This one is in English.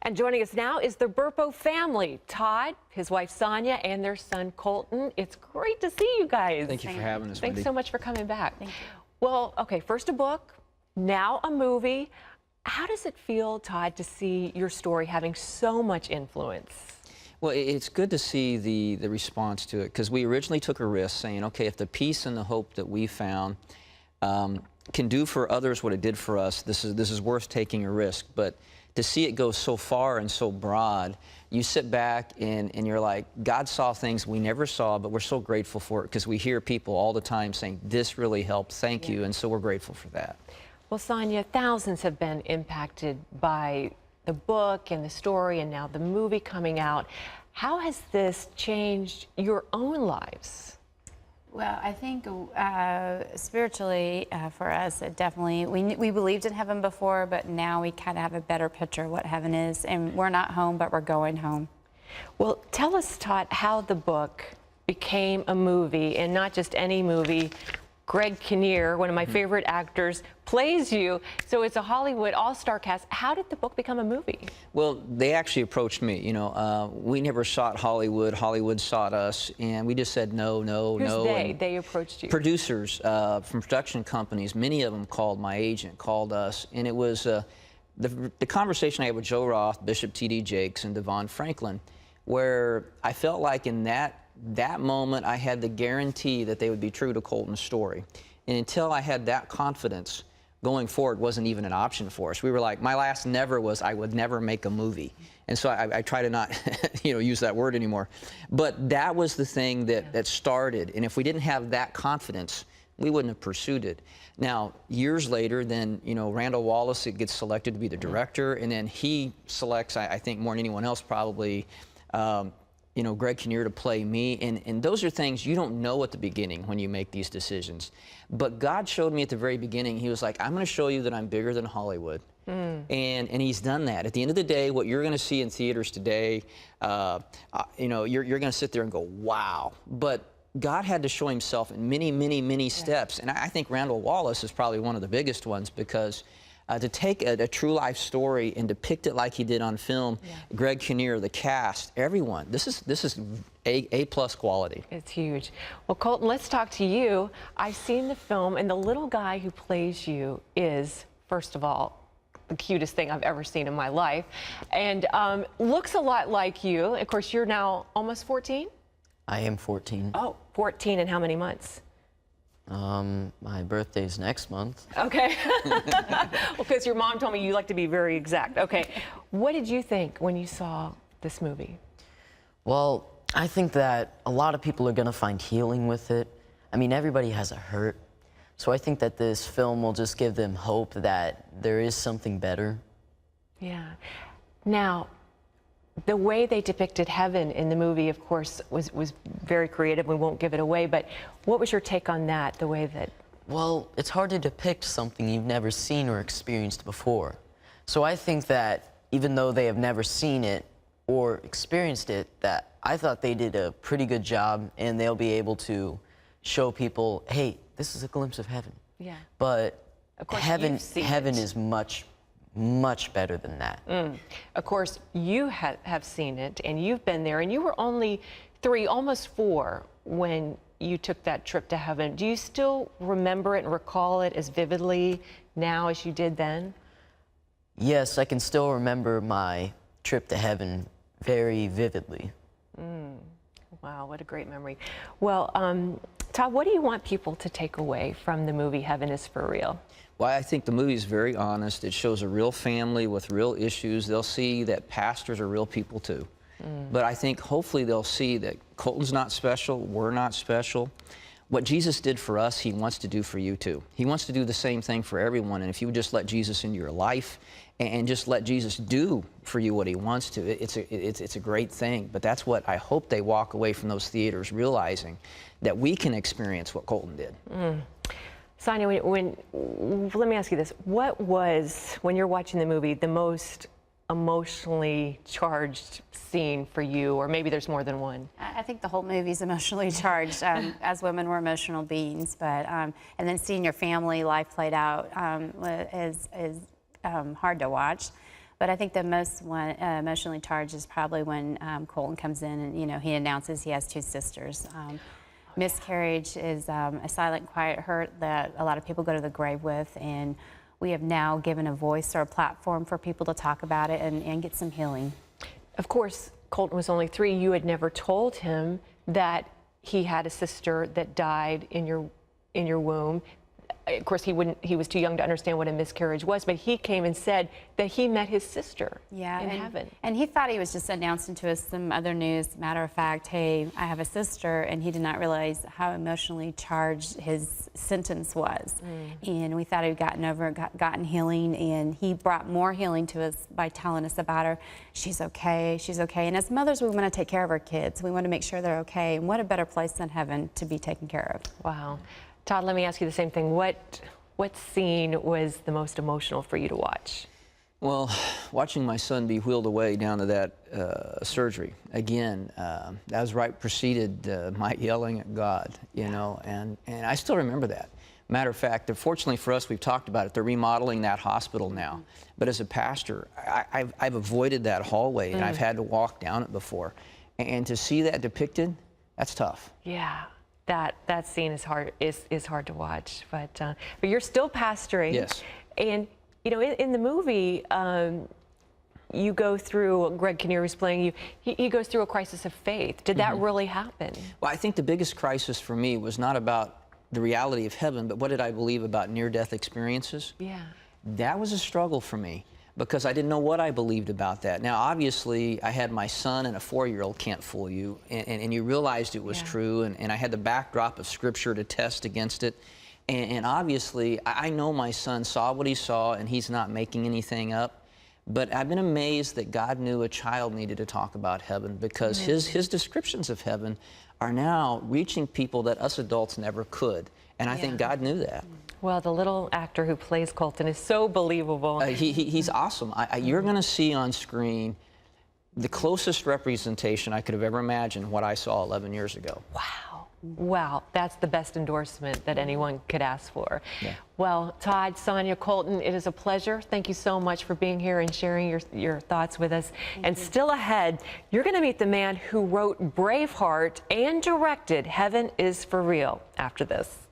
And joining us now is the Burpo family, Todd, his wife Sonya, and their son Colton. It's great to see you guys. Thank you for having us, Thanks Wendy. so much for coming back. Thank you. Well, okay, first a book, now a movie. How does it feel, Todd, to see your story having so much influence? Well, it's good to see the response to it, because we originally took a risk saying, okay, if the peace and the hope that we found can do for others what it did for us, this is worth taking a risk. But to see it go so far and so broad, you sit back and you're like, God saw things we never saw, but we're so grateful for it, because we hear people all the time saying, this really helped, thank you, and so we're grateful for that. Well, Sonya, thousands have been impacted by the book and the story and now the movie coming out. How has this changed your own lives? Well, I think spiritually for us, it definitely, we believed in heaven before, but now we kind of have a better picture of what heaven is. And we're not home, but we're going home. Well, tell us, Todd, how the book became a movie, and not just any movie. Greg Kinnear, one of my favorite actors, plays you. So it's a Hollywood all-star cast. How did the book become a movie? Well, they actually approached me. You know, we never sought Hollywood. Hollywood sought us, and we just said no, no, Who's no. they? They approached you. Producers from production companies. Many of them called my agent, called us, and it was the conversation I had with Joe Roth, Bishop T.D. Jakes, and Devon Franklin, where I felt like in that moment I had the guarantee that they would be true to Colton's story. And until I had that confidence, going forward wasn't even an option for us. We were like, my last never was I would never make a movie. And so I try to not use that word anymore. But that was the thing that started. And if we didn't have that confidence, we wouldn't have pursued it. Now, years later, then, Randall Wallace gets selected to be the director, and then he selects, I think more than anyone else probably, Greg Kinnear to play me, and those are things you don't know at the beginning when you make these decisions. But God showed me at the very beginning, he was like, I'm going to show you that I'm bigger than Hollywood. And he's done that. At the end of the day, what you're going to see in theaters today, you're going to sit there and go, wow. But God had to show himself in many, many, many steps. And I think Randall Wallace is probably one of the biggest ones, because to take a true life story and depict it like he did on film, Greg Kinnear, the cast, everyone, this is A+ quality. It's huge. Well, Colton, let's talk to you. I've seen the film, and the little guy who plays you is, first of all, the cutest thing I've ever seen in my life, and looks a lot like you. Of course, you're now almost 14? I am 14. Oh, 14 in how many months? My birthday's next month. Okay. Because your mom told me you like to be very exact. Okay. What did you think when you saw this movie? Well, I think that a lot of people are going to find healing with it. I mean, everybody has a hurt. So I think that this film will just give them hope that there is something better. Yeah. Now, the way they depicted heaven in the movie, of course, was very creative. We won't give it away, but what was your take on that, the way that... Well, it's hard to depict something you've never seen or experienced before. So I think that even though they have never seen it or experienced it, that I thought they did a pretty good job, and they'll be able to show people, hey, this is a glimpse of heaven. Yeah. But of course, heaven is much better than that. Of course, you have seen it, and you've been there, and you were only 3, almost 4, when you took that trip to heaven. Do you still remember it and recall it as vividly now as you did then? Yes, I can still remember my trip to heaven very vividly. Wow, what a great memory. Well, Todd, what do you want people to take away from the movie Heaven is for Real? Well, I think the movie is very honest. It shows a real family with real issues. They'll see that pastors are real people too. But I think hopefully they'll see that Colton's not special, we're not special. What Jesus did for us, he wants to do for you too. He wants to do the same thing for everyone, and if you would just let Jesus into your life and just let Jesus do for you what he wants to, it's a great thing. But that's what I hope they walk away from those theaters realizing, that we can experience what Colton did. Sonya, let me ask you this. What was, when you're watching the movie, the most emotionally charged scene for you? Or maybe there's more than one. I think the whole movie's emotionally charged. As women, we're emotional beings. But and then seeing your family life played out is hard to watch. But I think the most emotionally charged is probably when Colton comes in and, you know, he announces he has 2 sisters. Miscarriage is a silent, quiet hurt that a lot of people go to the grave with, and we have now given a voice or a platform for people to talk about it and get some healing. Of course, Colton was only 3. You had never told him that he had a sister that died in your womb. Of course, he was too young to understand what a miscarriage was, but he came and said that he met his sister in heaven. And he thought he was just announcing to us some other news. Matter of fact, hey, I have a sister, and he did not realize how emotionally charged his sentence was. And we thought he'd gotten over it, gotten healing, and he brought more healing to us by telling us about her. She's okay, she's okay. And as mothers, we want to take care of our kids. We want to make sure they're okay. And what a better place than heaven to be taken care of. Wow. Todd, let me ask you the same thing. What scene was the most emotional for you to watch? Well, watching my son be wheeled away down to that surgery, again, that was preceded my yelling at God, you know, and I still remember that. Matter of fact, fortunately for us, we've talked about it, they're remodeling that hospital now. But as a pastor, I've avoided that hallway, and I've had to walk down it before. And to see that depicted, that's tough. Yeah. That scene is hard to watch, but you're still pastoring. Yes. And you know, in the movie, you go through. Greg Kinnear was playing you. He goes through a crisis of faith. Did that really happen? Well, I think the biggest crisis for me was not about the reality of heaven, but what did I believe about near-death experiences? Yeah. That was a struggle for me, because I didn't know what I believed about that. Now, obviously, I had my son, and a 4-year-old can't fool you, and you realized it was true, and I had the backdrop of Scripture to test against it. And obviously, I know my son saw what he saw, and he's not making anything up. But I've been amazed that God knew a child needed to talk about heaven, because his descriptions of heaven are now reaching people that us adults never could. And I think God knew that. Well, the little actor who plays Colton is so believable. He's awesome. You're going to see on screen the closest representation I could have ever imagined what I saw 11 years ago. Wow. Wow, that's the best endorsement that anyone could ask for. Yeah. Well, Todd, Sonya, Colton, it is a pleasure. Thank you so much for being here and sharing your thoughts with us. And still ahead, you're going to meet the man who wrote Braveheart and directed Heaven is for Real after this.